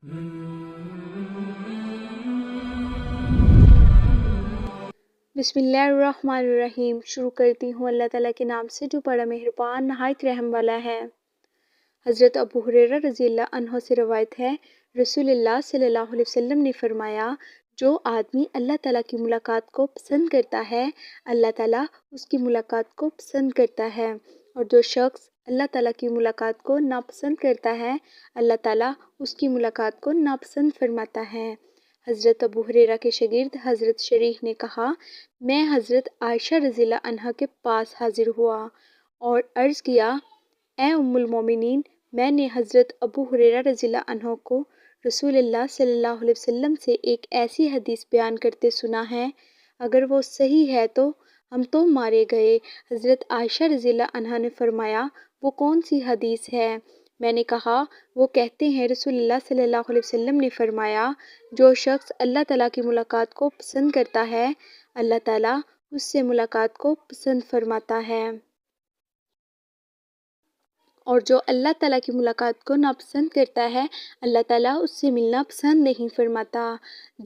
بسم اللہ الرحمن الرحیم۔ شروع کرتی ہوں اللہ تعالیٰ کے نام سے جو بڑا مہربان نہایت رحم والا ہے۔ حضرت ابو ہریرہ رضی اللہ عنہ سے روایت ہے، رسول اللہ صلی اللہ علیہ وسلم نے فرمایا، جو آدمی اللہ تعالیٰ کی ملاقات کو پسند کرتا ہے، اللہ تعالیٰ اس کی ملاقات کو پسند کرتا ہے، اور جو شخص اللہ تعالیٰ کی ملاقات کو ناپسند کرتا ہے، اللہ تعالیٰ اس کی ملاقات کو ناپسند فرماتا ہے۔ حضرت ابو ہریرہ کے شاگرد حضرت شریح نے کہا، میں حضرت عائشہ رضی اللہ عنہا کے پاس حاضر ہوا اور عرض کیا، اے ام المومنین، میں نے حضرت ابو ہریرہ رضی اللہ عنہ کو رسول اللہ صلی اللہ علیہ وسلم سے ایک ایسی حدیث بیان کرتے سنا ہے، اگر وہ صحیح ہے تو ہم تو مارے گئے۔ حضرت عائشہ رضی اللہ عنہا نے فرمایا، وہ کون سی حدیث ہے؟ میں نے کہا، وہ کہتے ہیں رسول اللہ صلی اللہ علیہ وسلم نے فرمایا، جو شخص اللہ تعالیٰ کی ملاقات کو پسند کرتا ہے، اللہ تعالیٰ اس سے ملاقات کو پسند فرماتا ہے، اور جو اللہ تعالیٰ کی ملاقات کو ناپسند کرتا ہے، اللہ تعالیٰ اس سے ملنا پسند نہیں فرماتا،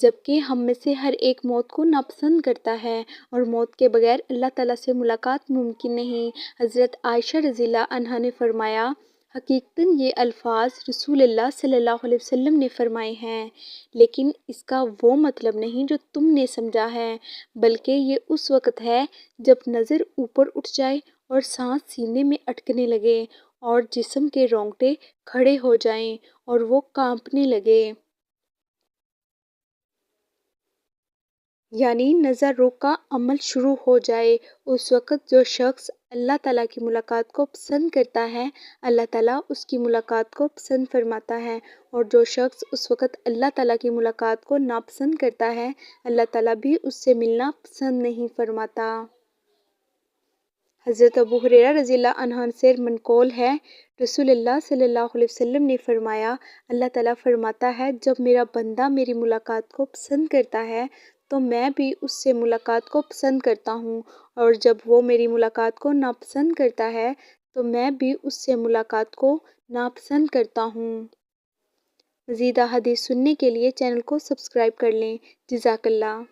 جبکہ ہم میں سے ہر ایک موت کو ناپسند کرتا ہے، اور موت کے بغیر اللہ تعالیٰ سے ملاقات ممکن نہیں۔ حضرت عائشہ رضی اللہ عنہا نے فرمایا، حقیقتاً یہ الفاظ رسول اللہ صلی اللہ علیہ وسلم نے فرمائے ہیں، لیکن اس کا وہ مطلب نہیں جو تم نے سمجھا ہے، بلکہ یہ اس وقت ہے جب نظر اوپر اٹھ جائے اور سانس سینے میں اٹکنے لگے اور جسم کے رونگٹے کھڑے ہو جائیں اور وہ کانپنے لگے، یعنی نظر روک کا عمل شروع ہو جائے۔ اس وقت جو شخص اللہ تعالیٰ کی ملاقات کو پسند کرتا ہے، اللہ تعالیٰ اس کی ملاقات کو پسند فرماتا ہے، اور جو شخص اس وقت اللہ تعالیٰ کی ملاقات کو ناپسند کرتا ہے، اللہ تعالیٰ بھی اس سے ملنا پسند نہیں فرماتا۔ حضرت ابو ہریرہ رضی اللہ عنہ سے منقول ہے، رسول اللہ صلی اللہ علیہ وسلم نے فرمایا، اللہ تعالیٰ فرماتا ہے، جب میرا بندہ میری ملاقات کو پسند کرتا ہے تو میں بھی اس سے ملاقات کو پسند کرتا ہوں، اور جب وہ میری ملاقات کو ناپسند کرتا ہے تو میں بھی اس سے ملاقات کو ناپسند کرتا ہوں۔ مزید احادیث سننے کے لیے چینل کو سبسکرائب کر لیں۔ جزاک اللہ۔